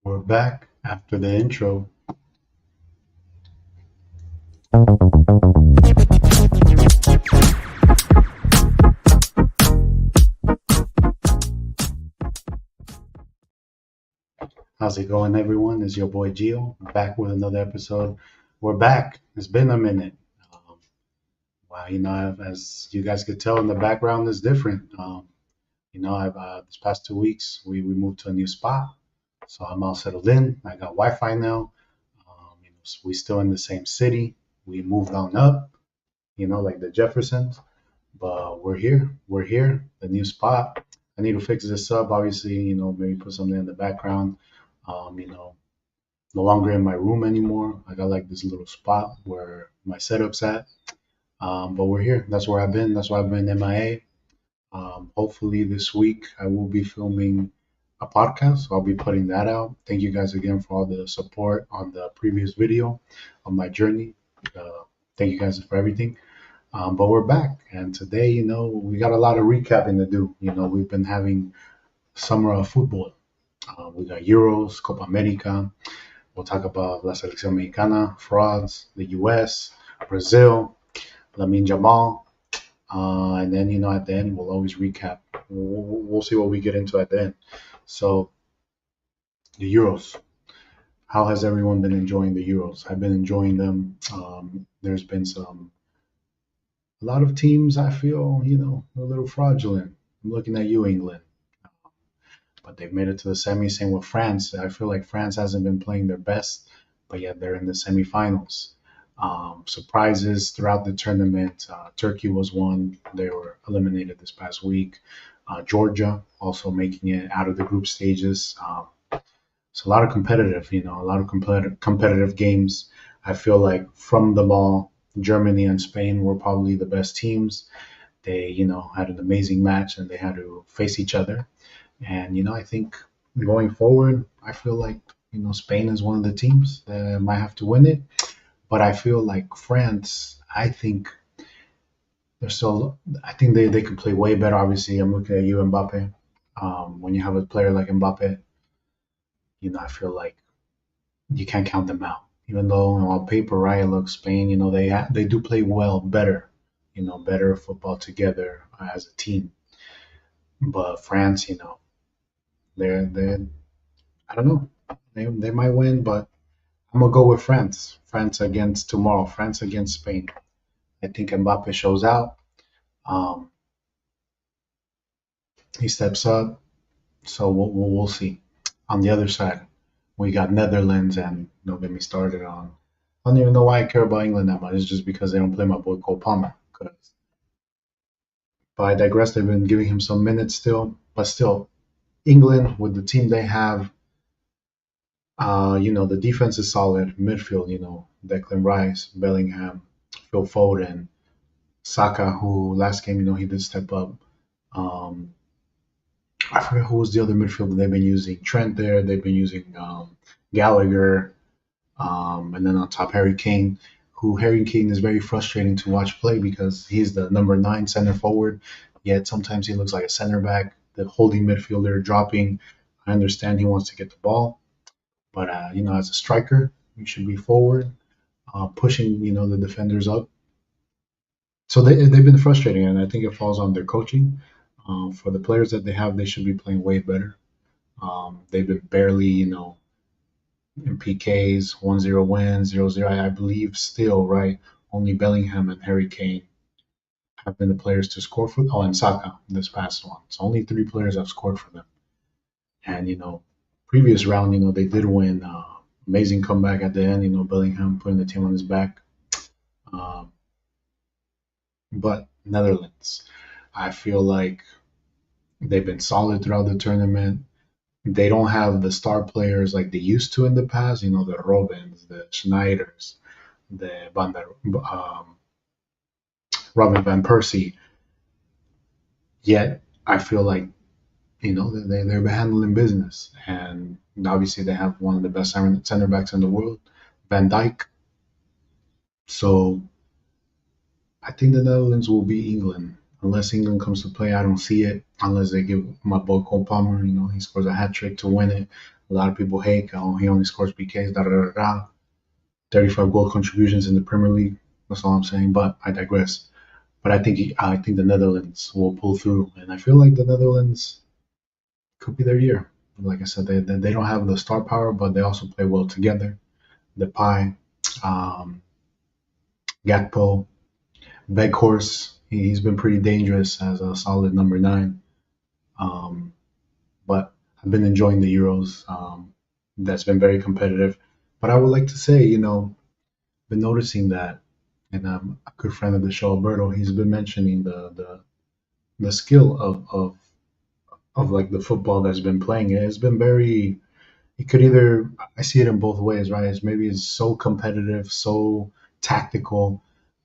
We're back after the intro. How's it going, everyone? It's your boy Gio back with another episode. We're back. It's been a minute. Um, wow, as you guys could tell in the background is different. I've this past 2 weeks we moved to a new spot, so I'm all settled in. I got Wi-Fi now. So we still in the same city. We moved on up, like the Jeffersons. But we're here. We're here. The new spot. I need to fix this up. Obviously, maybe put something in the background. Um, you know, no longer in my room anymore. I got like this little spot where my setup's at. But we're here. That's where I've been. That's why I've been MIA. Hopefully this week I will be filming a podcast. So I'll be putting that out. Thank you guys again for all the support on the previous video on my journey. Thank you guys for everything. But we're back, and today, we got a lot of recapping to do. We've been having summer of football. We got Euros, Copa America. We'll talk about La Selección Mexicana, frauds, the U.S., Brazil, Lamine Jamal, and then at the end we'll always recap. We'll see what we get into at the end. So the Euros. How has everyone been enjoying the Euros? I've been enjoying them. There's been a lot of teams I feel, a little fraudulent. I'm looking at you, England. But they've made it to the semi. Same with France. I feel like France hasn't been playing their best, but yet they're in the semifinals. Surprises throughout the tournament. Turkey was one. They were eliminated this past week. Georgia also making it out of the group stages. So a lot of competitive, a lot of competitive games. I feel like from the ball, Germany and Spain were probably the best teams. They, had an amazing match and they had to face each other. And, I think going forward, I feel like, Spain is one of the teams that might have to win it. But I feel like France, I think they could play way better. Obviously, I'm looking at you, Mbappe. When you have a player like Mbappe, I feel like you can't count them out. Even though on paper, right, look, Spain, they do play well, better, better football together as a team. But France, they're I don't know, they might win, but I'm gonna go with France. France against tomorrow. France against Spain. I think Mbappe shows out. Um, he steps up, so we'll see. On the other side, we got Netherlands, and don't get me started on. I don't even know why I care about England that much. It's just because they don't play my boy Cole Palmer. But I digress. They've been giving him some minutes still, but still, England with the team they have, the defense is solid. Midfield, Declan Rice, Bellingham, Phil Foden, Saka, who last game, he did step up. Um, I forget who was the other midfielder they've been using. Trent there. They've been using Gallagher, and then on top Harry Kane. Who Harry Kane is very frustrating to watch play because he's the number 9 center forward. Yet sometimes he looks like a center back, the holding midfielder, dropping. I understand he wants to get the ball, but as a striker, you should be forward, pushing the defenders up. So they've been frustrating, and I think it falls on their coaching. For the players that they have, they should be playing way better. They've been barely, in PKs, 1-0 wins, 0-0. I believe still, right? Only Bellingham and Harry Kane have been the players to score for. Oh, and Saka this past one. So only 3 players have scored for them. And previous round, they did win. Amazing comeback at the end. Bellingham putting the team on his back. Um, but Netherlands, I feel like they've been solid throughout the tournament. They don't have the star players like they used to in the past. The Robins, the Schneiders, the Robin van Persie. Yet I feel like they're handling business, and obviously they have one of the best center backs in the world, Van Dijk. So I think the Netherlands will beat England. Unless England comes to play, I don't see it. Unless they give my boy Cole Palmer, he scores a hat trick to win it. A lot of people hate, oh, he only scores PKs, da da da da. 35 goal contributions in the Premier League. That's all I'm saying. But I digress. But I think the Netherlands will pull through, and I feel like the Netherlands could be their year. Like I said, they don't have the star power, but they also play well together. Depay, um, Gakpo, Weghorst. He's been pretty dangerous as a solid number nine. Um, but I've been enjoying the Euros. That's been very competitive. But I would like to say, been noticing that, and a good friend of the show, Alberto, he's been mentioning the skill of like the football that's been playing. It's been very. It could either I see it in both ways, right? It's so competitive, so tactical.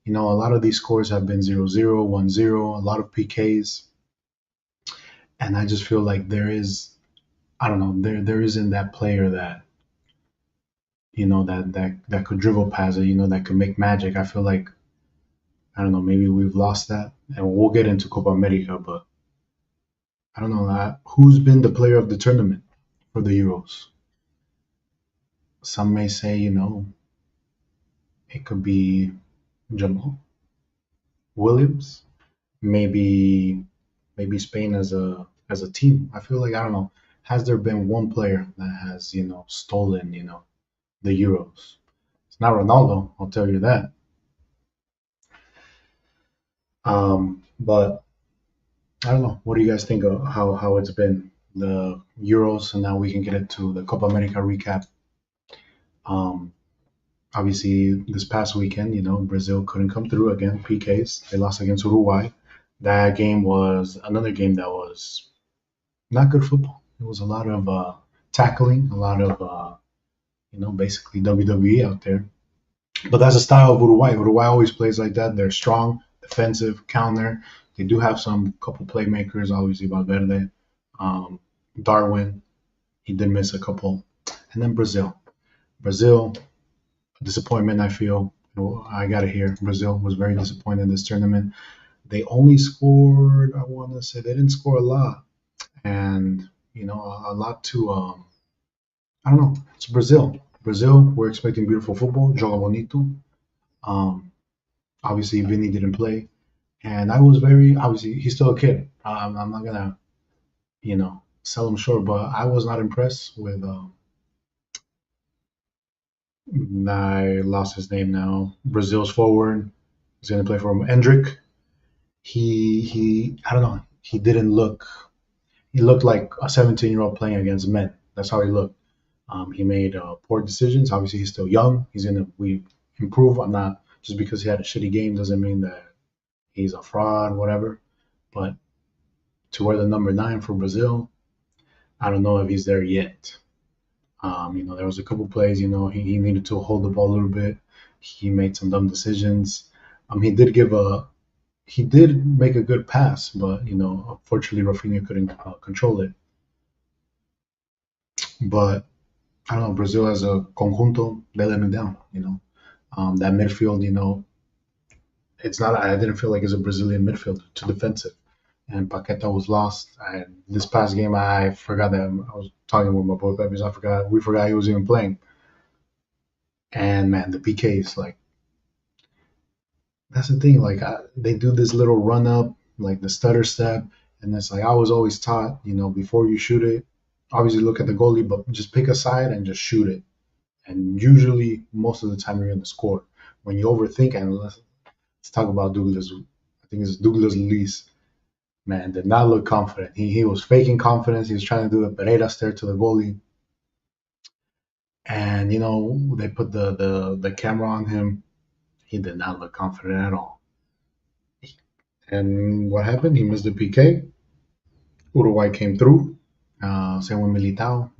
A lot of these scores have been 0-0, 1-0, a lot of PKs, and I just feel like there is I don't know, there isn't that player that that could dribble past it, that could make magic. I feel like I don't know, maybe we've lost that, and we'll get into Copa America, but I don't know who's been the player of the tournament for the Euros. Some may say, it could be Jamal Williams, maybe Spain as a team. I feel like I don't know. Has there been one player that has stolen the Euros? It's not Ronaldo, I'll tell you that. But I don't know. What do you guys think of how it's been the Euros, and now we can get into the Copa America recap. Um, Obviously, this past weekend, Brazil couldn't come through again. PKs. They lost against Uruguay. That game was another game that was not good football. It was a lot of tackling, a lot of basically WWE out there. But that's the style of Uruguay. Uruguay always plays like that. They're strong, defensive, counter. They do have some couple playmakers, obviously Valverde, um, Darwin. He did miss a couple, and then Brazil. Brazil, disappointment. I feel. I got to hear. Brazil was very disappointed in this tournament. They only scored. I want to say they didn't score a lot, and a lot to. I don't know. It's Brazil. Brazil. We're expecting beautiful football. Joga bonito. Um, Obviously, Vinny didn't play, and I was very obviously he's still a kid. I'm not gonna sell him short, but I was not impressed with. I lost his name now. Brazil's forward. He's gonna play for him. Endrick. He I don't know. He didn't look. He looked like a 17-year-old playing against men. That's how he looked. He made poor decisions. Obviously, he's still young. We improve. I'm not just because he had a shitty game doesn't mean that he's a fraud, whatever. But to wear the number nine for Brazil, I don't know if he's there yet. There was a couple plays. He needed to hold the ball a little bit. He made some dumb decisions. He did make a good pass, but unfortunately Rafinha couldn't control it. But I don't know, Brazil as a conjunto, they let me down. That midfield, it's not. I didn't feel like it's a Brazilian midfield, too defensive. And Paqueta was lost. This past game, I forgot that I was talking with my boy Pepe. We forgot he was even playing. And man, the PKs, like that's the thing. Like they do this little run up, like the stutter step, and it's like I was always taught, before you shoot it, obviously look at the goalie, but just pick a side and just shoot it. And usually, most of the time, you're going to score. When you overthink, and let's talk about Douglas. I think it's Douglas Luiz. Man, did not look confident. He was faking confidence. He was trying to do the Pereira stare to the goalie, and they put the camera on him. He did not look confident at all. And what happened? He missed the PK. Uruguay came through. Same with Militao.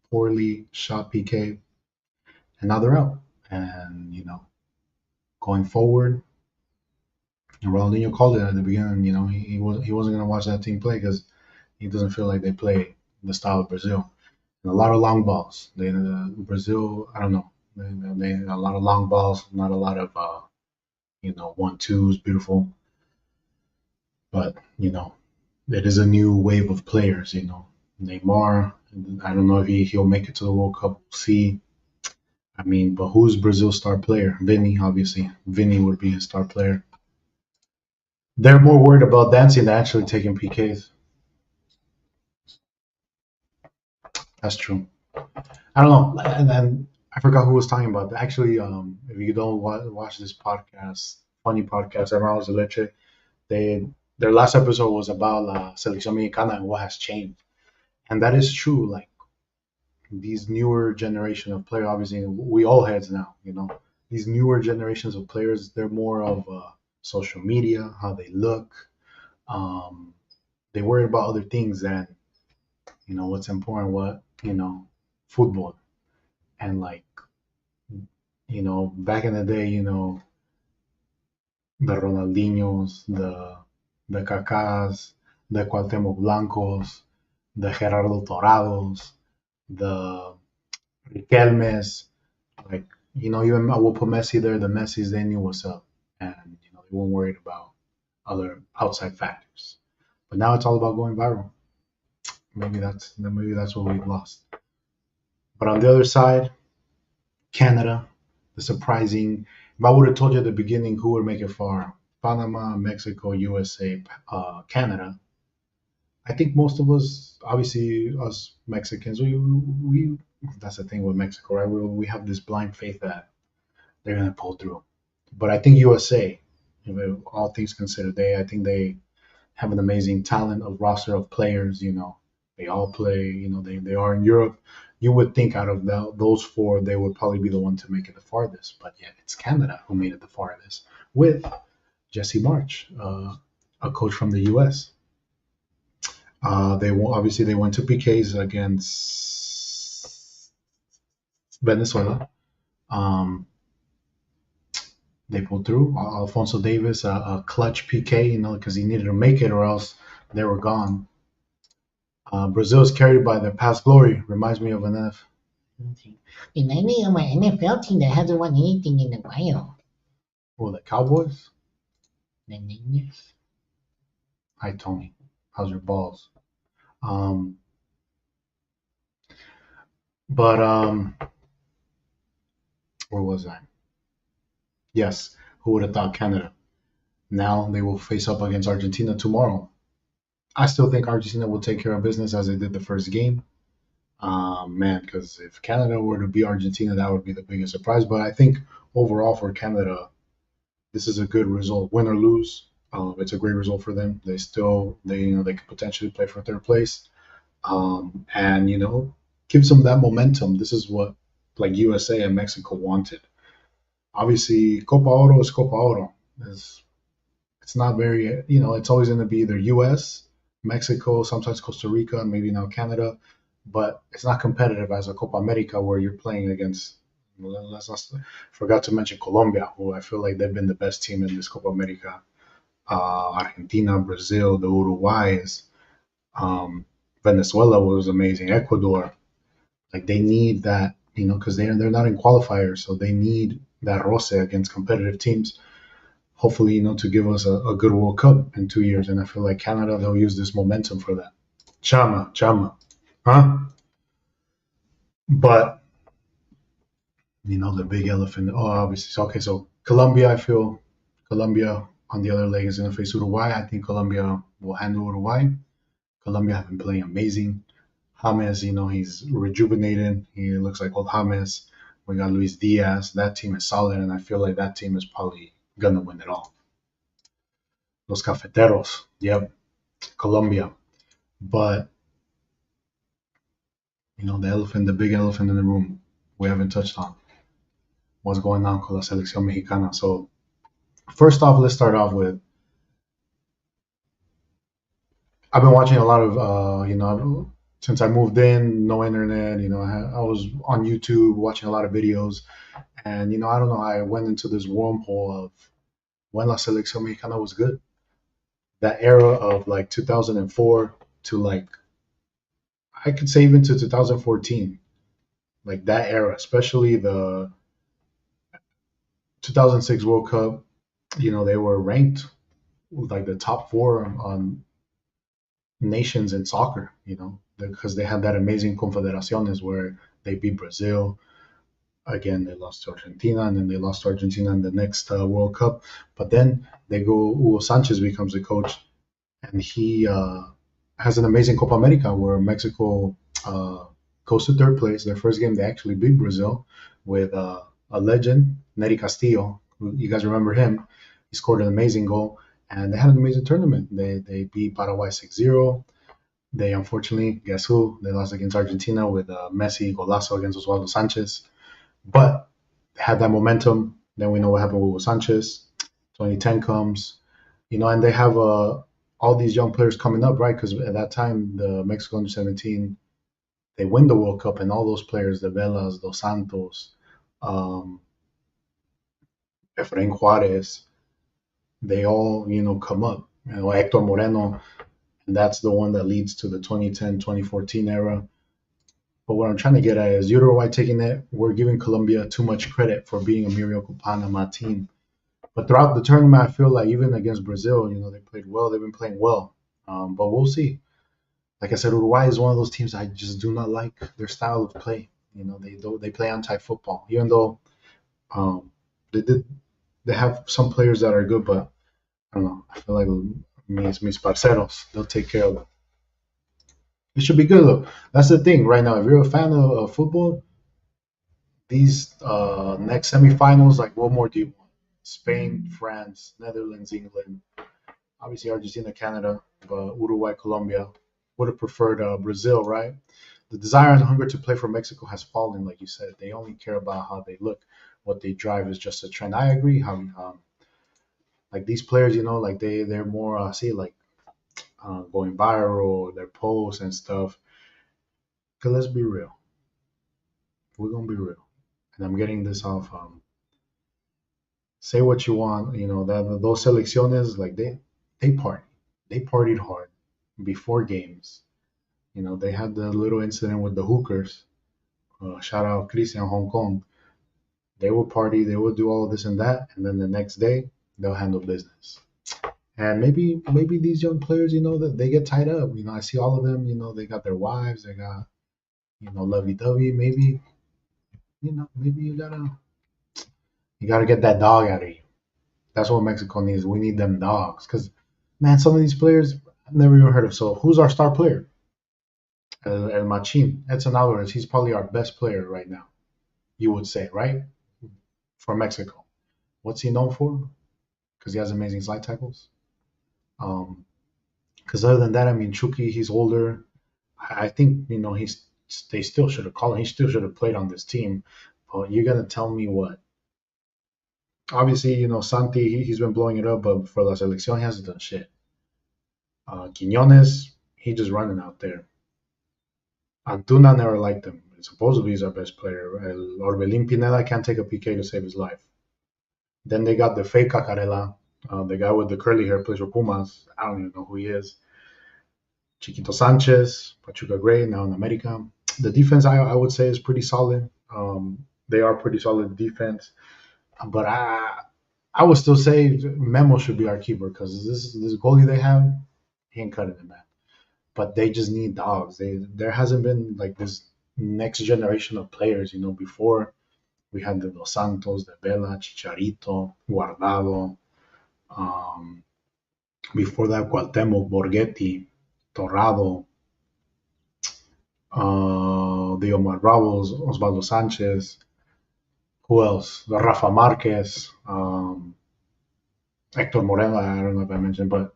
Poorly shot PK, and now they're out. And going forward, Ronaldinho called it at the beginning. He wasn't gonna watch that team play because he doesn't feel like they play the style of Brazil. And a lot of long balls. Brazil, I don't know. They a lot of long balls, not a lot of 1-2s, beautiful. But it is a new wave of players. Neymar. I don't know if he'll make it to the World Cup. We'll see. I mean, but who's Brazil's star player? Vinny, obviously. Vinny would be his star player. They're more worried about dancing than actually taking PKs. That's true. I don't know. And then I forgot who was talking about that. Actually, if you don't watch this podcast, funny podcast, Hermanos de Leche, they their last episode was about La Selección Mexicana and what has changed. And that is true. Like these newer generation of players, obviously, we all heads now. These newer generations of players, they're more of social media, how they look. Um, they worry about other things than what's important. Football and like back in the day, the Ronaldinhos, the Kakas, the Cuauhtemoc Blancos, the Gerardo Torados, the Riquelmes, like even I will put Messi there. The Messis they knew what's up, and they weren't worried about other outside factors. But now it's all about going viral. Maybe that's what we've lost. But on the other side, Canada, the surprising. If I would have told you at the beginning who would make it far, Panama, Mexico, USA, Canada, I think most of us, obviously us Mexicans, we that's the thing with Mexico, right? We have this blind faith that they're gonna pull through. But I think USA, all things considered, I think they have an amazing talent, a roster of players. They all play. They are in Europe. You would think out of those four, they would probably be the one to make it the farthest. But yet, it's Canada who made it the farthest with Jesse March, a coach from the U.S. Obviously they went to PKs against Venezuela. Um, they pulled through. Alfonso Davis, a clutch PK, because he needed to make it or else they were gone. Brazil is carried by their past glory. Reminds me of an F. In any of my NFL team that hasn't won anything in a while. Oh, the Cowboys? The Niners. Hi, Tony. How's your balls? Um, but where was I? Yes, who would have thought Canada? Now they will face up against Argentina tomorrow. I still think Argentina will take care of business as they did the first game. Man, because if Canada were to beat Argentina, that would be the biggest surprise. But I think overall for Canada, this is a good result. Win or lose, it's a great result for them. They could potentially play for third place, and gives them that momentum. This is what like USA and Mexico wanted. Obviously, Copa Oro is Copa Oro. It's not very, it's always going to be either US, Mexico, sometimes Costa Rica, and maybe now Canada, but it's not competitive as a Copa America where you're playing against. Let's not forgot to mention Colombia, who I feel like they've been the best team in this Copa America. Argentina, Brazil, the Uruguay's, Venezuela was amazing. Ecuador, like they need that, because they're not in qualifiers, so they need that roce against competitive teams. Hopefully, to give us a good World Cup in 2 years. And I feel like Canada, they'll use this momentum for that. Chama, huh? But, the big elephant. Oh, obviously. So, okay, so Colombia, I feel Colombia on the other leg is going to face Uruguay. I think Colombia will handle Uruguay. Colombia have been playing amazing. James, he's rejuvenated. He looks like old James. We got Luis Diaz. That team is solid, and I feel like that team is probably going to win it all. Los Cafeteros, yep, Colombia. But, the big elephant in the room we haven't touched on. What's going on with la Selección Mexicana? So, first off, let's start off with I've been watching a lot of, since I moved in, no internet, I was on YouTube watching a lot of videos. And, I don't know, I went into this wormhole of when La Selección Mexicana was good. That era of like 2004 to like, I could say even to 2014, like that era, especially the 2006 World Cup, they were ranked like the top four on nations in soccer. because they had that amazing Confederaciones where they beat Brazil. Again, they lost to Argentina, and then they lost to Argentina in the next World Cup. But then they go. Hugo Sanchez becomes the coach, and he has an amazing Copa America where Mexico uh, goes to third place. Their first game, they actually beat Brazil with a legend, Neri Castillo. You guys remember him? He scored an amazing goal, and they had an amazing tournament. They beat Paraguay 6-0. They unfortunately, guess who? They lost against Argentina with Messi golazo against Osvaldo Sanchez. But they had that momentum. Then we know what happened with Hugo Sanchez. 2010 comes, and they have all these young players coming up, right? Because at that time, the Mexico under 17, they win the World Cup, and all those players, the Velas, Dos Santos, um, Efrain Juarez, they all, come up. Hector Moreno, and that's the one that leads to the 2010, 2014 era. But what I'm trying to get at is Uruguay taking it. We're giving Colombia too much credit for being a Miracle Panama team. But throughout the tournament, I feel like even against Brazil, they played well. They've been playing well. But we'll see. Like I said, Uruguay is one of those teams I just do not like their style of play. They play anti-football, even though um, they have some players that are good, but I don't know. I feel like mis parceros, they'll take care of it. It should be good though. That's the thing right now. If you're a fan of football, these next semifinals, like what more do you want? Spain, France, Netherlands, England, obviously Argentina, Canada, but Uruguay, Colombia. Would have preferred Brazil, right? The desire and hunger to play for Mexico has fallen, like you said. They only care about how they look. What they drive is just a trend. I agree. How like these players, like they're more see like going viral, their posts and stuff. Cause let's be real, we're gonna be real, and I'm getting this off. Say what you want, that those selecciones like they party, they partied hard before games. They had the little incident with the hookers. Shout out Christian Hong Kong. They will party, they will do all of this and that, and then the next day they'll handle business. And maybe these young players, that they get tied up. I see all of them. They got their wives, they got lovey dovey. Maybe maybe you gotta get that dog out of you. That's what Mexico needs. We need them dogs. Because man, some of these players I've never even heard of. So who's our star player? El Machin, Edson Alvarez. He's probably our best player right now. You would say, right? For Mexico. What's he known for? Because he has amazing slide tackles. Um, because other than that, I mean, Chucky, he's older. I think they still should have called him. He still should have played on this team. But you're gonna tell me what? Obviously, Santi, he's been blowing it up, but for La Selección, he hasn't done shit. Quiñones, he just running out there. Antuna never liked him. Supposedly he's our best player. Orbelín Pineda can't take a PK to save his life. Then they got the fake Cacarela, the guy with the curly hair plays for Pumas. I don't even know who he is. Chiquito Sanchez, Pachuca Gray, now in America. The defense, I would say, is pretty solid. They are pretty solid defense. But I would still say Memo should be our keeper because this goalie they have, he ain't cutting it, man. But they just need dogs. There hasn't been like this next generation of players. Before we had the Dos Santos, the Vela, Chicharito, Guardado. Um, Before that, Cuauhtemoc, Borghetti, Torrado, the Omar Bravos, Osvaldo Sanchez. Who else? The Rafa Marquez, Hector Moreno. I don't know if I mentioned, but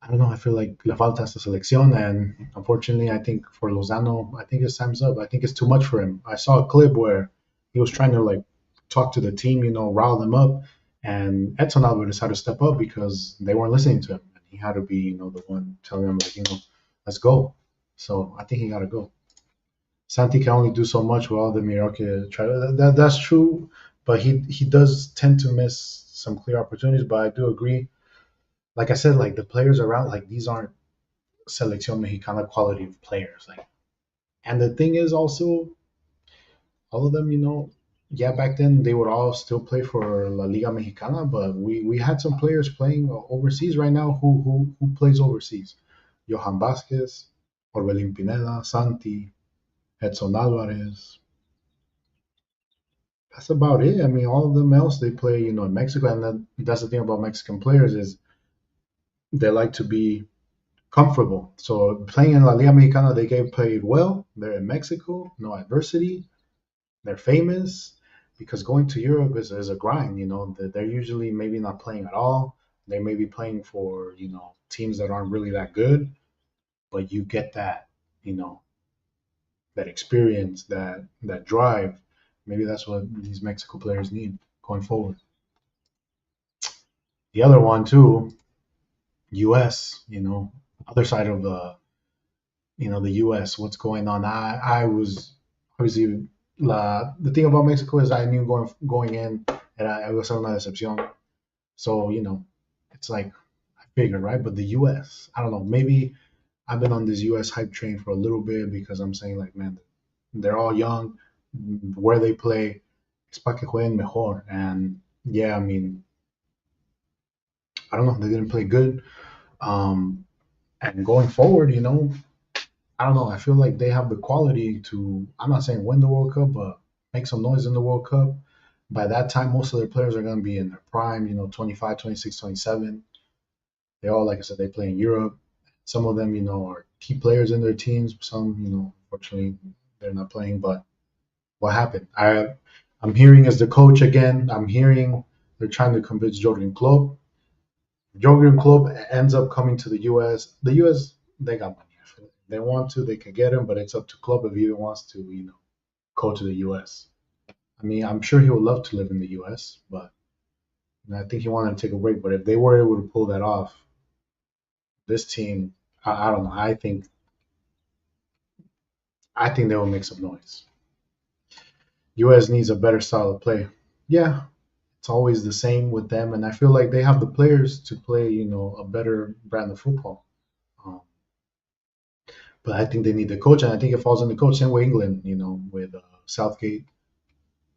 I don't know. I feel like le falta esta selección, and unfortunately, I think for Lozano, I think it's time's up. I think it's too much for him. I saw a clip where he was trying to like talk to the team, rile them up, and Edson Alvarez had to step up because they weren't listening to him, and he had to be, the one telling them like, let's go. So I think he got to go. Santi can only do so much while the Miracle try. That's true, but he does tend to miss some clear opportunities. But I do agree. Like I said, like the players around, like these aren't Selección Mexicana quality of players. Like, and the thing is also, all of them, yeah, back then they would all still play for La Liga Mexicana, but we had some players playing overseas right now. Who plays overseas? Johan Vasquez, Orbelín Pineda, Santi, Edson Alvarez. That's about it. I mean, all of them else they play, in Mexico, and that's the thing about Mexican players is they like to be comfortable. So playing in La Liga Mexicana, they get paid well. They're in Mexico, no adversity. They're famous because going to Europe is a grind. They're usually maybe not playing at all. They may be playing for teams that aren't really that good, but you get you know that experience, that drive. Maybe that's what these Mexico players need going forward. The other one too, U.S. Other side of the U.S. What's going on? I was obviously the thing about Mexico is I knew going in and I was una decepción. So it's like I figured, right? But the U.S. I don't know. Maybe I've been on this U.S. hype train for a little bit because I'm saying like, man, they're all young. Where they play, es para que jueguen mejor. And yeah, I mean, I don't know. They didn't play good. Um, and going forward, I don't know. I feel like they have the quality to, I'm not saying win the World Cup, but make some noise in the World Cup. By that time, most of their players are going to be in their prime, 25, 26, 27. They all, like I said, they play in Europe. Some of them, are key players in their teams. Some, unfortunately, they're not playing. But what happened? I'm hearing as the coach again, I'm hearing they're trying to convince Jordan Klopp. Jurgen Klopp ends up coming to the U.S. The U.S. they got money. If they want to, they can get him, but it's up to Klopp if he wants to, go to the U.S. I mean, I'm sure he would love to live in the U.S., but I think he wanted to take a break. But if they were able to pull that off, this team, I don't know. I think they will make some noise. U.S. needs a better style of play. Yeah, it's always the same with them, and I feel like they have the players to play, a better brand of football. Um, but I think they need the coach, and I think it falls on the coach. Same way England, with Southgate,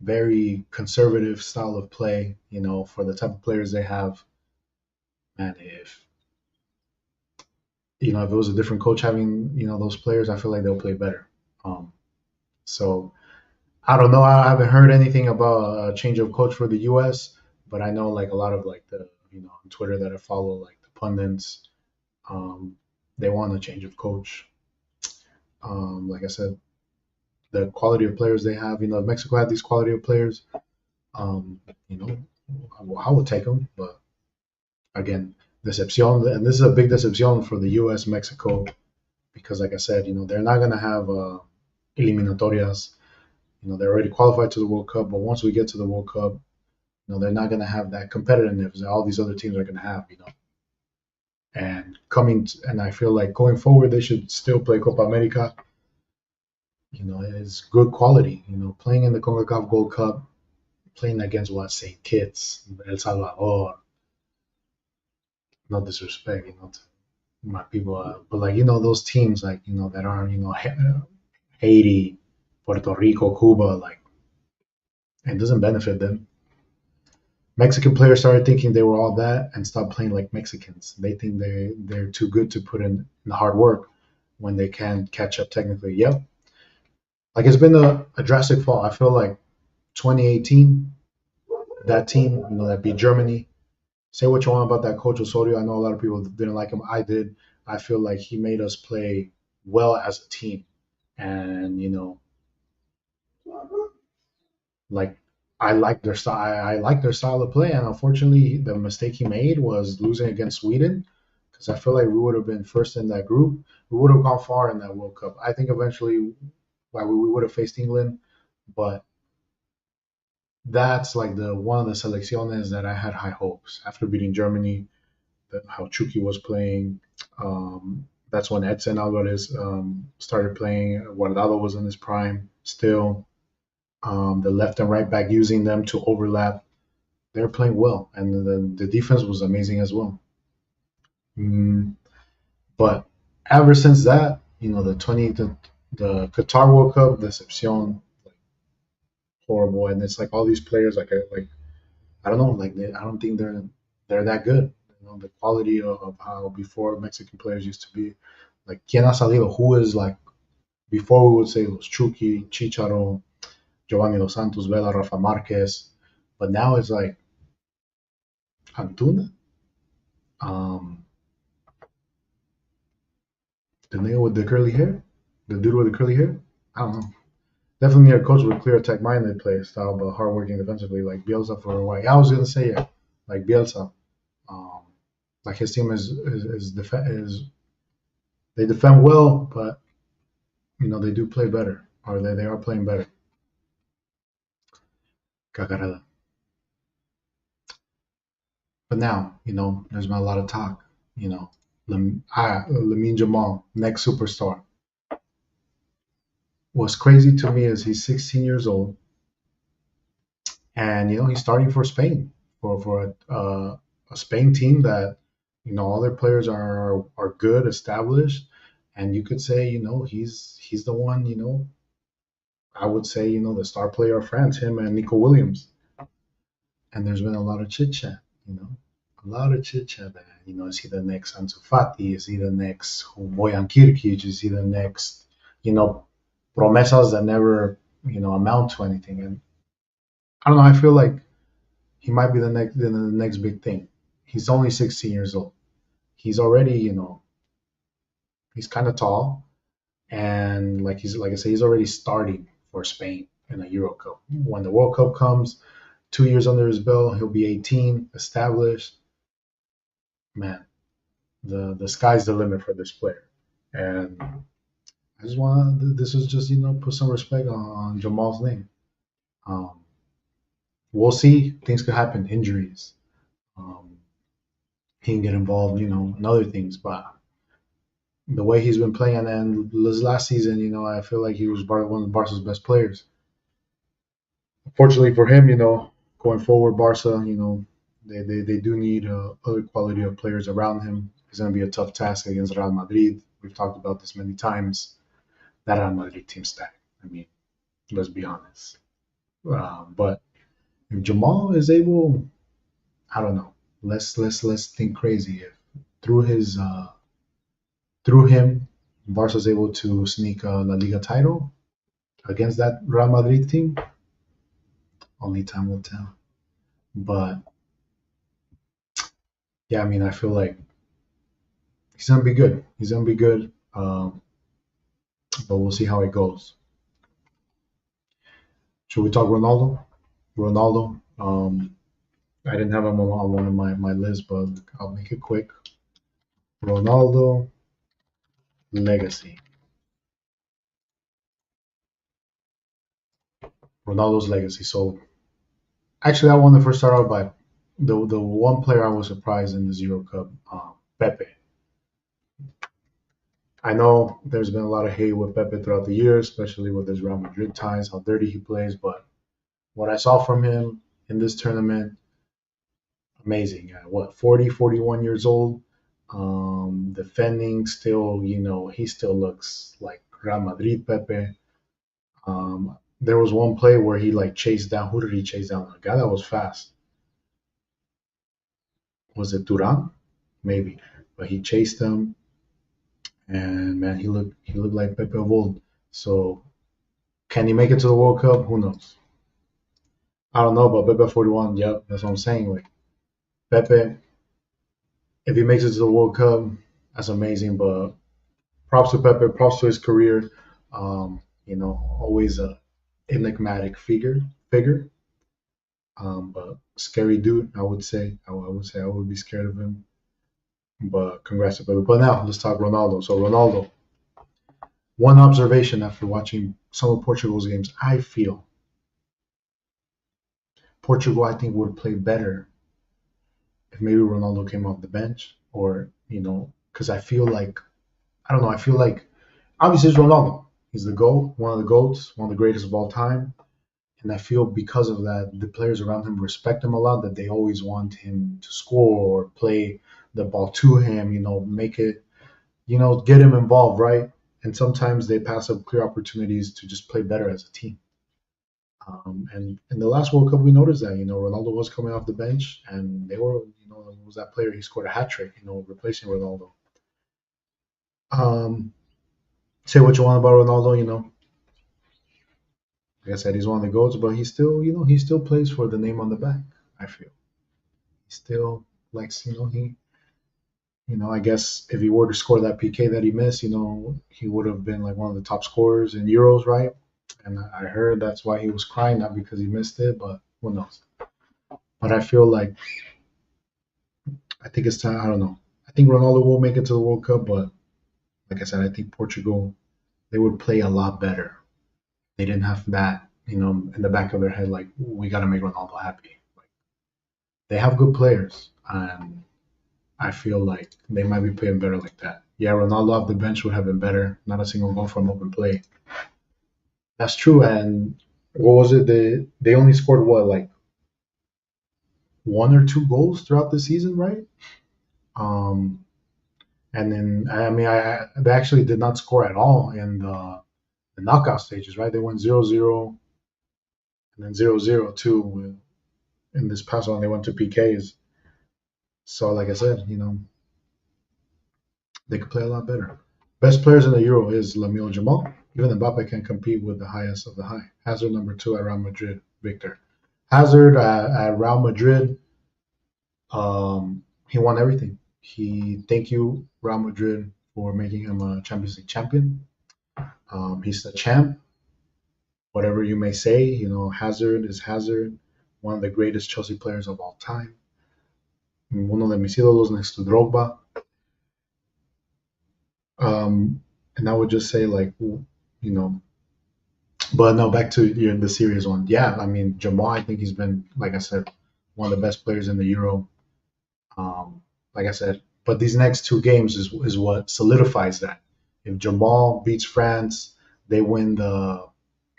very conservative style of play, for the type of players they have. And if it was a different coach having, those players, I feel like they'll play better. Um, so I don't know. I haven't heard anything about a change of coach for the U.S., but I know like a lot of like the, on Twitter that I follow, like the pundits, um, they want a change of coach. Like I said, the quality of players they have. If Mexico had these quality of players, um, you know, I would take them. But again, decepcion, and this is a big decepcion for the U.S. Mexico because, like I said, they're not gonna have eliminatorias. They're already qualified to the World Cup, but once we get to the World Cup, they're not gonna have that competitiveness that all these other teams are gonna have. And I feel like going forward, they should still play Copa America. It's good quality. Playing in the CONCACAF Gold Cup, playing against what St. Kitts, El Salvador. No disrespect, to my people, but like those teams like that are Haiti, Puerto Rico, Cuba, like it doesn't benefit them. Mexican players started thinking they were all that and stopped playing like Mexicans. They think they're too good to put in the hard work when they can't catch up technically. Yep, like it's been a drastic fall. I feel like 2018, that team, that beat Germany. Say what you want about that coach Osorio. I know a lot of people didn't like him. I did. I feel like he made us play well as a team, and like I like their style. I like their style of play, and unfortunately, the mistake he made was losing against Sweden. Because I feel like we would have been first in that group. We would have gone far in that World Cup. I think eventually, like we would have faced England, but that's like the one of the selecciones that I had high hopes after beating Germany. How Chucky was playing. That's when Edson Alvarez started playing. Guardado was in his prime still. The left and right back using them to overlap. They're playing well, and the defense was amazing as well. Mm, but ever since that, the Qatar World Cup, decepcion, like horrible, and it's like all these players, like I don't know, like I don't think they're that good. The quality of how before Mexican players used to be. Like, ¿quién ha salido? Who is like, before we would say it was Chucky, Chicharo, Giovanni Dos Santos, Vela, Rafa Marquez. But now it's like Antuna, um, the nigga with the curly hair, the dude with the curly hair. I don't know. Definitely need a coach with clear attack minded play style, but hardworking defensively, like Bielsa for a while. I was gonna say yeah, like Bielsa. Um, like his team is they defend well, but they do play better, or they are playing better. Cagarada. But now, there's been a lot of talk. Lamine Jamal, next superstar. What's crazy to me is he's 16 years old, and he's starting for Spain, for a Spain team that all their players are good, established, and you could say he's the one. I would say the star player of France, him and Nico Williams. And there's been a lot of chit chat, a lot of chit chat. Is he the next Ansu Fati? Is he the next Boyan Kirkic? Is he the next, promesas that never, amount to anything? And I don't know. I feel like he might be the next big thing. He's only 16 years old. He's already, he's kind of tall, and like I say, he's already starting for Spain in a Euro Cup. When the World Cup comes, 2 years under his belt, he'll be 18, established. Man, the sky's the limit for this player. And I just want to, this is just, put some respect on Jamal's name. Um, we'll see. Things could happen, injuries. Um, he can get involved, in other things. But the way he's been playing, and this last season, I feel like he was one of Barca's best players. Fortunately for him, going forward, Barca, they do need other quality of players around him. It's going to be a tough task against Real Madrid. We've talked about this many times. That Real Madrid team stack. I mean, let's be honest. But if Jamal is able, I don't know. Let's think crazy. If through him, Barca's able to sneak a La Liga title against that Real Madrid team, only time will tell. But yeah, I mean, I feel like he's gonna be good. He's gonna be good. But we'll see how it goes. Should we talk Ronaldo? Ronaldo. I didn't have him on one of my lists, but I'll make it quick. Ronaldo legacy. Ronaldo's legacy. So actually, I want to first start out by the one player I was surprised in the Zero Cup, Pepe. I know there's been a lot of hate with Pepe throughout the years, especially with his Real Madrid ties, how dirty he plays. But what I saw from him in this tournament, amazing. What, 40, 41 years old, defending still, he still looks like Real Madrid Pepe. There was one play where he like chased down. Who did he chase down? A guy that was fast. Was it Duran? Maybe, but he chased him, and man, he looked like Pepe of old. So can he make it to the World Cup? Who knows? I don't know, but Pepe 41. Yep, that's what I'm saying. Like Pepe, if he makes it to the World Cup, that's amazing. But props to Pepe, props to his career. Always a enigmatic figure. But scary dude, I would say. I would be scared of him. But congrats to Pepe. But now let's talk Ronaldo. So Ronaldo, one observation after watching some of Portugal's games, I feel Portugal, I think, would play better if maybe Ronaldo came off the bench, or because I feel like I don't know. I feel like obviously it's Ronaldo. He's the GOAT, one of the GOATs, one of the greatest of all time. And I feel because of that, the players around him respect him a lot, that they always want him to score or play the ball to him, make it, get him involved, right? And sometimes they pass up clear opportunities to just play better as a team. And in the last World Cup, we noticed that, Ronaldo was coming off the bench, and they were, was that player, he scored a hat trick, replacing Ronaldo. Um, Say what you want about Ronaldo, like I said, he's one of the goats, but he still, he still plays for the name on the back. I feel he still likes, I guess if he were to score that PK that he missed, he would have been like one of the top scorers in Euros, right? And I heard that's why he was crying, not because he missed it, but who knows? But I feel like I think it's time. I don't know. I think Ronaldo will make it to the World Cup, but like I said, I think Portugal they would play a lot better. They didn't have that, in the back of their head, like we got to make Ronaldo happy. Like they have good players, and I feel like they might be playing better like that. Yeah, Ronaldo off the bench would have been better. Not a single goal from open play. That's true. And what was it? They only scored what, like one or two goals throughout the season, right? Um, and then I mean, they actually did not score at all in the knockout stages, right? They went 0-0 and then 0-0 too. In this past one, they went to PKs. So, like I said, they could play a lot better. Best players in the Euro is Lamine Jamal. Even Mbappe can compete with the highest of the high. Hazard number two at Real Madrid, Victor. Hazard at Real Madrid, he won everything. He thank you Real Madrid for making him a Champions League champion. He's the champ. Whatever you may say, Hazard is Hazard, one of the greatest Chelsea players of all time. Uno de mis ídolos next to Drogba. And I would just say, like, but no, back to the serious one. Yeah, I mean, Jamal, I think he's been, like I said, one of the best players in the Euro. Like I said, but these next two games is what solidifies that. If Jamal beats France, they win the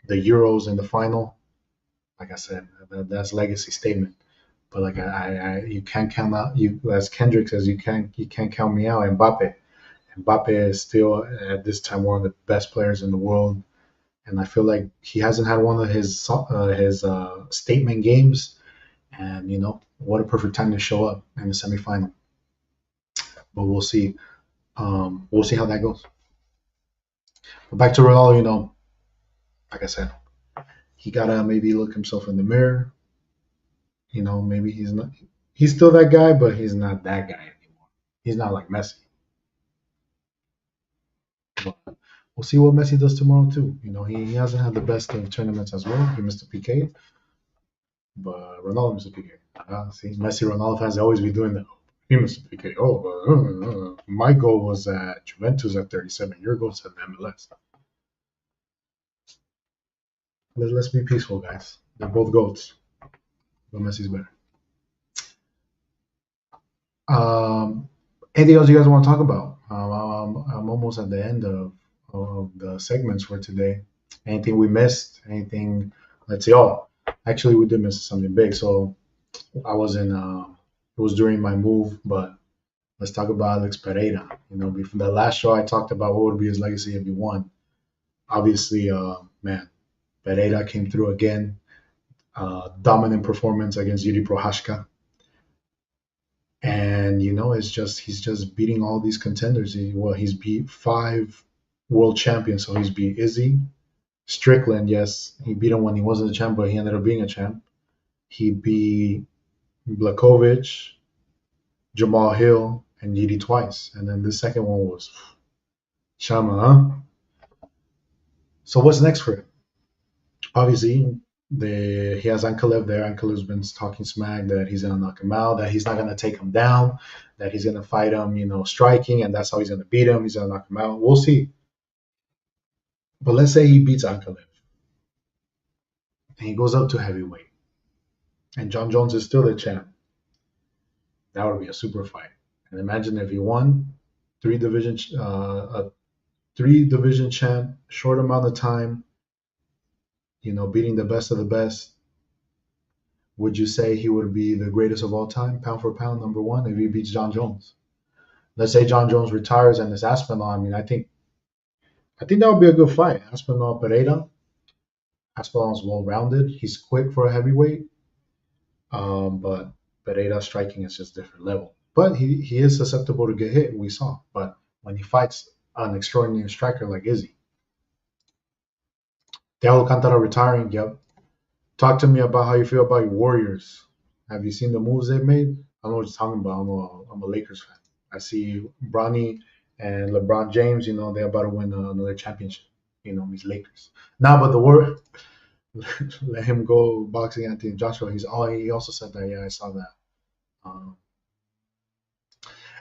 Euros in the final. Like I said, that's legacy statement. But like you can't count out you as Kendrick says you can't count me out. Mbappe is still at this time one of the best players in the world, and I feel like he hasn't had one of his statement games. And what a perfect time to show up in the semifinal. But we'll see. We'll see how that goes. But back to Ronaldo, like I said, he gotta maybe look himself in the mirror. Maybe he's not. He's still that guy, but he's not that guy anymore. He's not like Messi. But we'll see what Messi does tomorrow too. He hasn't had the best of tournaments as well. He missed a PK, but Ronaldo missed a PK. See, Messi, Ronaldo fans always be doing that. He missed a PK. Oh, my goal was at Juventus at 37. Your goal's at the MLS. Let's be peaceful, guys. They're both goats, but Messi's better. Anything else you guys want to talk about? I'm almost at the end of the segments for today. Anything we missed? Anything? Let's see. Oh, actually, we did miss something big. So I was in. It was during my move, but let's talk about Alex Pereira. Before the last show, I talked about what would be his legacy if he won. Obviously, man, Pereira came through again. Dominant performance against Yuri Prohaska. And it's just he's just beating all these contenders. He's beat 5 world champions. So he's beat Izzy, Strickland. Yes, he beat him when he wasn't a champ, but he ended up being a champ. He beat Blakovic, Jamal Hill, and Yidi twice. And then the second one was Shama, huh? So what's next for him? Obviously, he has Ankalev there. Ankalev's been talking smack that he's gonna knock him out, that he's not gonna take him down, that he's gonna fight him, striking, and that's how he's gonna beat him. He's gonna knock him out. We'll see. But let's say he beats Ankalev and he goes up to heavyweight, and John Jones is still the champ. That would be a super fight. And imagine if he won three division, a 3 division champ, short amount of time, beating the best of the best. Would you say he would be the greatest of all time, pound for pound, number one, if he beats John Jones? Let's say John Jones retires and it's Aspinall. I mean, I think that would be a good fight. Aspinall Pereira. Aspinall is well rounded. He's quick for a heavyweight, but Pereira striking is just different level. But he is susceptible to get hit. We saw, but when he fights, an extraordinary striker like Izzy. Thiago Alcantara retiring. Yep. Talk to me about how you feel about your Warriors. Have you seen the moves they've made? I know what you're talking about. I'm a Lakers fan. I see Bronny and LeBron James. They're about to win another championship. These Lakers. Now, but the War let him go boxing Anthony Joshua. He also said that. Yeah, I saw that. Um,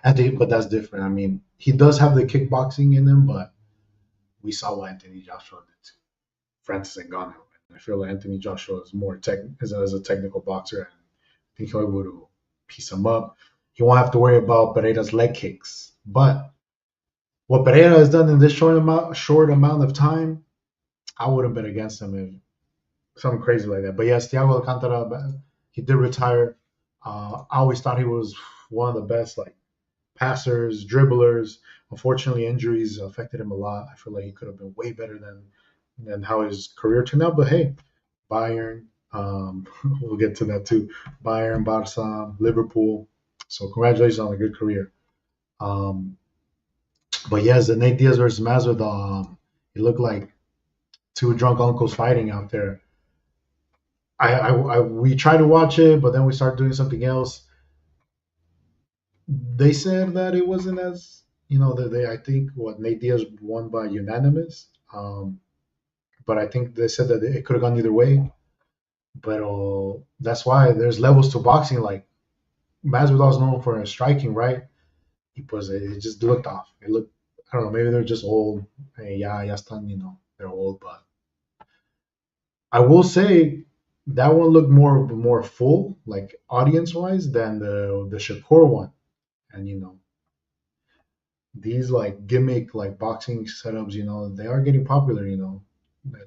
Anthony, but that's different. I mean, he does have the kickboxing in him, but we saw what Anthony Joshua did to Francis Ngannou. I feel like Anthony Joshua is more as a technical boxer. I think he'll be able to piece him up. He won't have to worry about Pereira's leg kicks. But what Pereira has done in this short amount of time, I wouldn't bet against him if something crazy like that. But yes, Thiago Alcantara, he did retire. I always thought he was one of the best like passers, dribblers. Unfortunately, injuries affected him a lot. I feel like he could have been way better than how his career turned out. But hey, Bayern, we'll get to that too. Bayern, Barca, Liverpool. So congratulations on a good career. Um, but yes, the Nate Diaz versus Masvidal, it looked like two drunk uncles fighting out there. We tried to watch it, but then we started doing something else. They said that it wasn't as that I think what Nate Diaz won by unanimous. But I think they said that it could have gone either way. But that's why there's levels to boxing. Like Masvidal's known for striking, right? It just looked off. It looked, I don't know, maybe they're just old. Hey, yeah, ya están, they're old. But I will say that one looked more full, like audience wise, than the Shakur one. And these like gimmick like boxing setups, they are getting popular.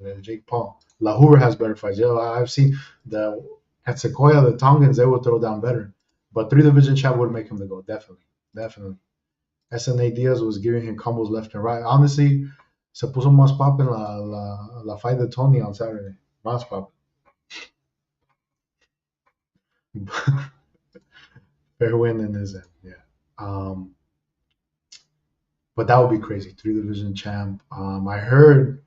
Like Jake Paul, Lahore has better fights. Yeah, I've seen the at Sequoia, the Tongans they would throw down better, but three division champ would make him the go. Definitely, definitely. SNA Diaz was giving him combos left and right. Honestly, se puso más pop en la fight de Tony on Saturday. Más pop. Fair win in his end. Yeah. Um, but that would be crazy. Three division champ. I heard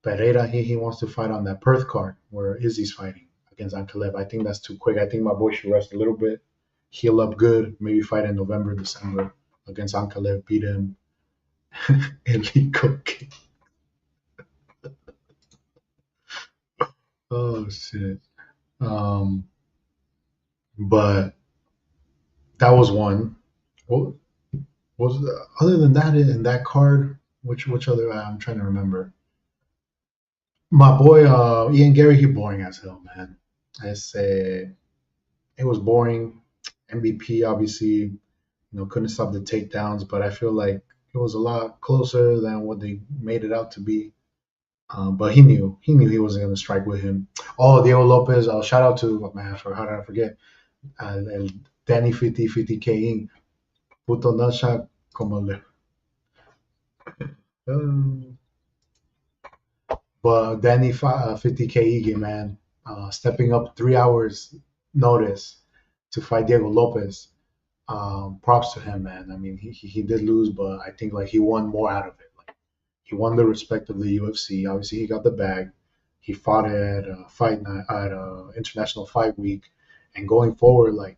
Pereira, he wants to fight on that Perth card where Izzy's fighting against Ankalev. I think that's too quick. I think my boy should rest a little bit, heal up good, maybe fight in November, December against Ankalev, beat him. Elite cook. Oh shit. Um, but that was one. What was other than that in that card? Which other? I'm trying to remember. My boy Ian Gary, he boring as hell, man. I say it was boring. MVP obviously, couldn't stop the takedowns, but I feel like it was a lot closer than what they made it out to be. But he knew he wasn't going to strike with him. Oh, Diego Lopez! Shout out to man, how did I forget? El Danny 50 K puto nutshot como le. Um, but Danny 50K man, stepping up 3 hours notice to fight Diego Lopez. Props to him, man. I mean, he did lose, but I think like he won more out of it. Like he won the respect of the UFC. Obviously, he got the bag. He fought at fight night at International Fight Week, and going forward, like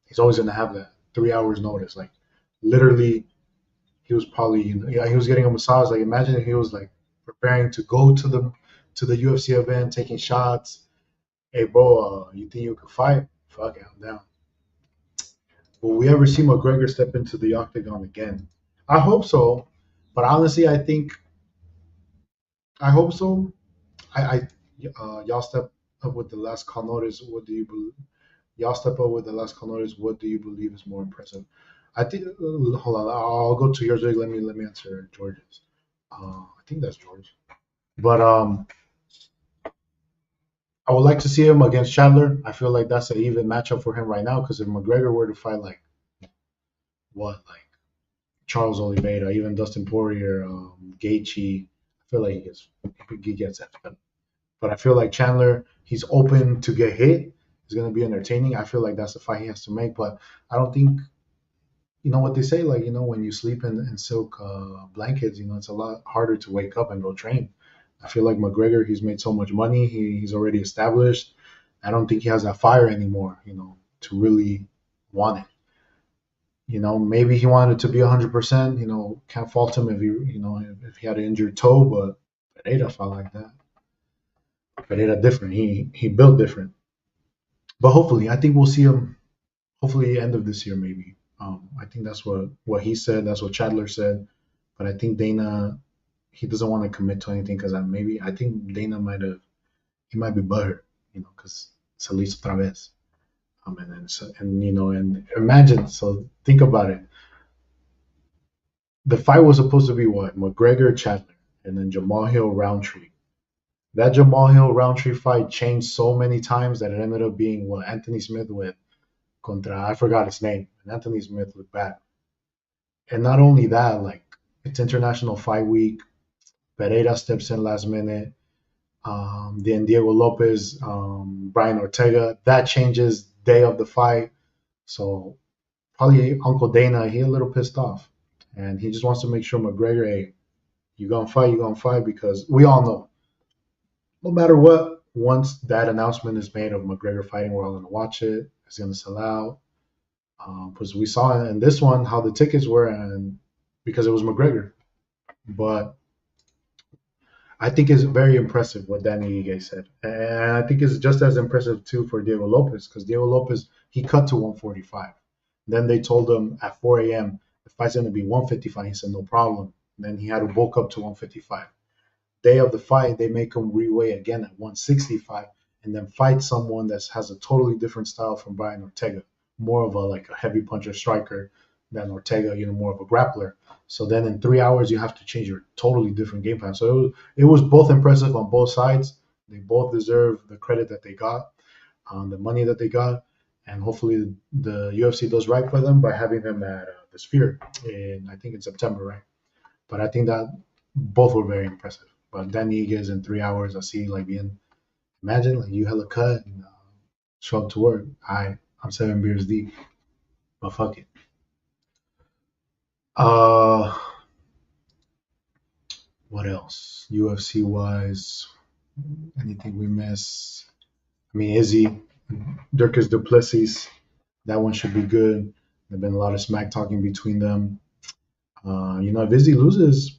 he's always gonna have that 3 hours notice. Like literally, he was probably yeah, he was getting a massage. Like imagine if he was like preparing to go to the UFC event, taking shots. Hey, bro, you think you could fight? Fuck it, I'm down. Will we ever see McGregor step into the octagon again? I hope so, but honestly, I hope so. Y'all step up with the last call notice. What do you believe? Y'all step up with the last call notice. What do you believe is more impressive? I think. Hold on, I'll go to yours. Let me answer George's. I think that's George. But I would like to see him against Chandler. I feel like that's an even matchup for him right now because if McGregor were to fight like like Charles Oliveira, even Dustin Poirier, Gaethje, I feel like he gets it. But I feel like Chandler, he's open to get hit. He's gonna be entertaining. I feel like that's the fight he has to make. But I don't think you know what they say, like, when you sleep in silk blankets, it's a lot harder to wake up and go train. I feel like McGregor, he's made so much money, he's already established. I don't think he has that fire anymore, to really want it. Maybe he wanted to be 100%. Can't fault him if if he had an injured toe, but Pereira felt like that. Pereira different. He built different. But hopefully, I think we'll see him. Hopefully, end of this year, maybe. I think that's what he said. That's what Chadler said. But I think Dana, he doesn't want to commit to anything because I think Dana he might be butthurt, because se lo hizo otra vez. And imagine. So think about it. The fight was supposed to be what? McGregor, Chandler, and then Jamal Hill, Roundtree. That Jamal Hill Roundtree fight changed so many times that it ended up being what Anthony Smith with contra, I forgot his name, and Anthony Smith looked bad. And not only that, like, it's International Fight Week. Pereira steps in last minute. Then Diego Lopez, Brian Ortega. That changes day of the fight. So probably Uncle Dana, he a little pissed off, and he just wants to make sure McGregor, hey, you gonna fight because we all know, no matter what, once that announcement is made of McGregor fighting, we're all gonna watch it. It's gonna sell out. Because we saw in this one how the tickets were, and because it was McGregor. But I think it's very impressive what Danny Ige said, and I think it's just as impressive too for Diego Lopez because Diego Lopez he cut to 145. Then they told him at 4 a.m. the fight's going to be 155. He said no problem. Then he had to bulk up to 155. Day of the fight, they make him reweigh again at 165, and then fight someone that has a totally different style from Brian Ortega, more of a like a heavy puncher striker than Ortega, more of a grappler. So then in 3 hours, you have to change your totally different game plan. So it was both impressive on both sides. They both deserve the credit that they got, the money that they got, and hopefully the UFC does right for them by having them at the Sphere I think in September, right? But I think that both were very impressive. But Danny Ige in 3 hours, I see like being imagine like you hella cut and show up to work. I'm 7 beers deep, but fuck it. Uh, what else? UFC wise, anything we miss? I mean, Izzy, Dirkus Duplessis, that one should be good. There's been a lot of smack talking between them. If Izzy loses,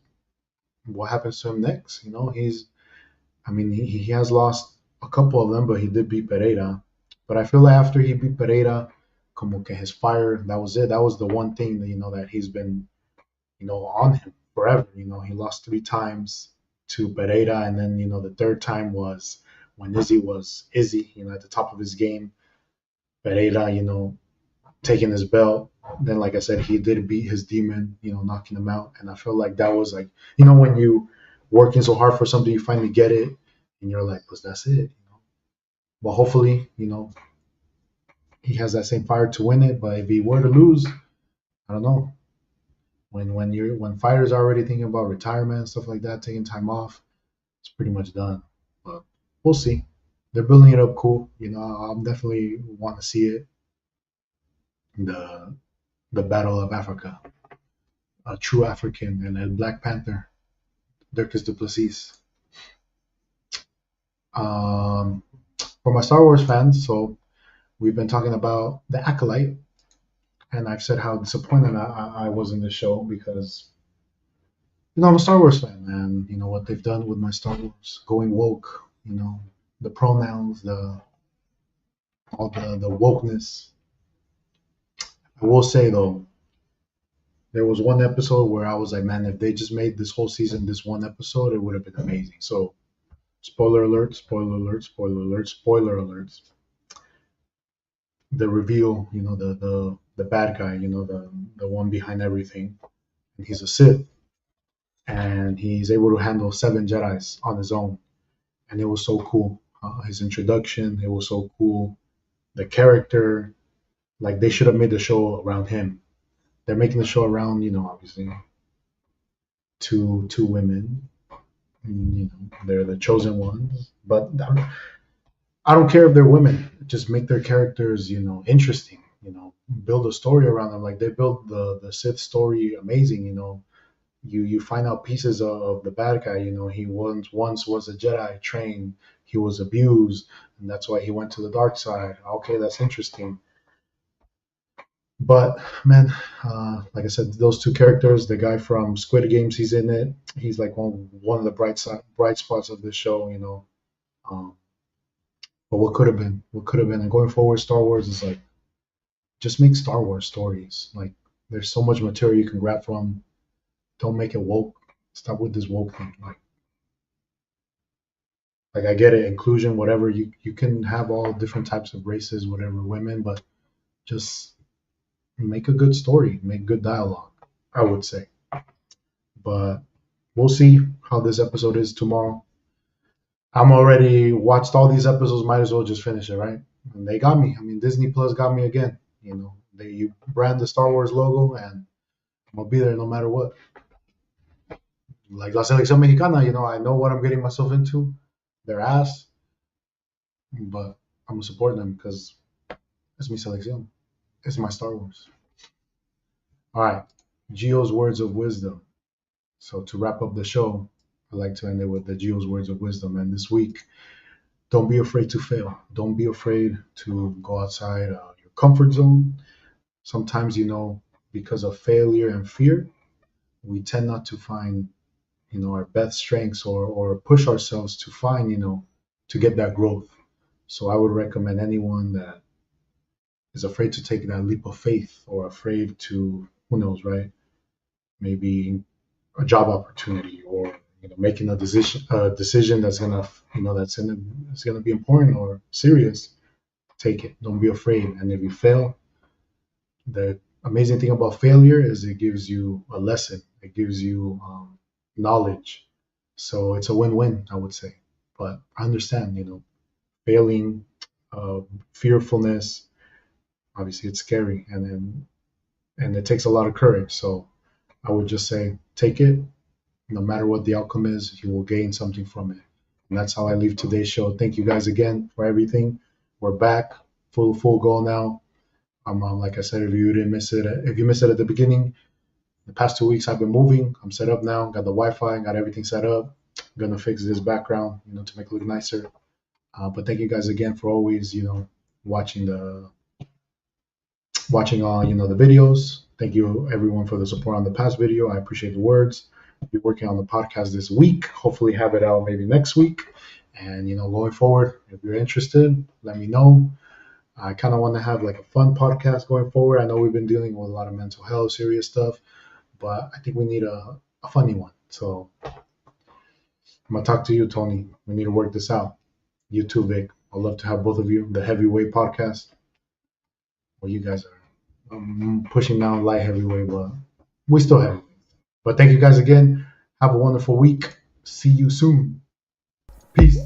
what happens to him next? I mean, he has lost a couple of them, but he did beat Pereira. But I feel like after he beat Pereira, como que his fire, that was it. That was the one thing that, that he's been, on him forever. He lost 3 times to Pereira, and then, the third time was when Izzy was Izzy, at the top of his game. Pereira, taking his belt. Then, like I said, he did beat his demon, knocking him out. And I feel like that was like, when you working so hard for something, you finally get it, and you're like, "Pues that's it." But hopefully, he has that same fire to win it. But if he were to lose, I don't know. When fighters are already thinking about retirement and stuff like that, taking time off, it's pretty much done. But we'll see. They're building it up cool. I'm definitely want to see it. The the Battle of Africa, a true African and a Black Panther, Dirkus Duplessis. Um, for my Star Wars fans, so we've been talking about the Acolyte, and I've said how disappointed I was in the show because I'm a Star Wars fan, and what they've done with my Star Wars, going woke, the pronouns, the all the wokeness. I will say though, there was one episode where I was like, man, if they just made this whole season this one episode, it would have been amazing. So, spoiler alert, spoiler alert, spoiler alert, spoiler alerts. The reveal, the bad guy, the one behind everything, and he's a Sith, and he's able to handle 7 Jedi's on his own, and it was so cool. His introduction, it was so cool. The character, like they should have made the show around him. They're making the show around, obviously two women. And, they're the chosen ones, but I don't care if they're women. Just make their characters, interesting. you know, build a story around them. Like they built the Sith story amazing. You know, you find out pieces of the bad guy. You know, he once was a Jedi trained. He was abused, and that's why he went to the dark side. Okay, that's interesting. But man, like I said, those two characters, the guy from Squid Games, he's in it. He's like one of the bright spots of this show. You know, um, but what could have been, and going forward, Star Wars is like just make Star Wars stories. Like there's so much material you can grab from. Don't make it woke. Stop with this woke thing. Like I get it, inclusion, whatever. You can have all different types of races, whatever, women, but just make a good story, make good dialogue. I would say, but we'll see how this episode is tomorrow. I'm already watched all these episodes. Might as well just finish it, right? And they got me. I mean, Disney Plus got me again. You know, you brand the Star Wars logo, and I'm gonna be there no matter what. Like La Selección Mexicana, you know, I know what I'm getting myself into. Their ass, but I'm gonna support them because it's mi selección. It's my Star Wars. All right, Gio's words of wisdom. So to wrap up the show, I like to end it with the Gio's words of wisdom. And this week, don't be afraid to fail. Don't be afraid to go outside your comfort zone. Sometimes, you know, because of failure and fear, we tend not to find, you know, our best strengths or push ourselves to find, you know, to get that growth. So I would recommend anyone that is afraid to take that leap of faith or afraid to, who knows, right? Maybe a job opportunity or you know making a decision that's gonna you know that's gonna be important or serious. Take it. Don't be afraid. And if you fail, the amazing thing about failure is it gives you a lesson. It gives you knowledge. So it's a win-win, I would say. But I understand, you know, failing, uh, fearfulness. Obviously, it's scary, and it takes a lot of courage. So I would just say, take it. No matter what the outcome is, you will gain something from it. And that's how I leave today's show. Thank you guys again for everything. We're back, full goal now. Like I said, if you didn't miss it, if you missed it at the beginning, the past 2 weeks I've been moving. I'm set up now. Got the Wi-Fi. Got everything set up. I'm gonna fix this background, you know, to make it look nicer. But thank you guys again for always, you know, watching the watching all you know the videos. Thank you everyone for the support on the past video. I appreciate the words. I'll be working on the podcast this week. Hopefully have it out maybe next week. And you know, going forward, if you're interested, let me know. I kind of want to have like a fun podcast going forward. I know we've been dealing with a lot of mental health, serious stuff, but I think we need a funny one. So I'm gonna talk to you, Tony. We need to work this out. You too, Vic. I'd love to have both of you. The heavyweight podcast. Well, you guys are pushing down light heavyweight, but we still have. But thank you guys again. Have a wonderful week. See you soon. Peace.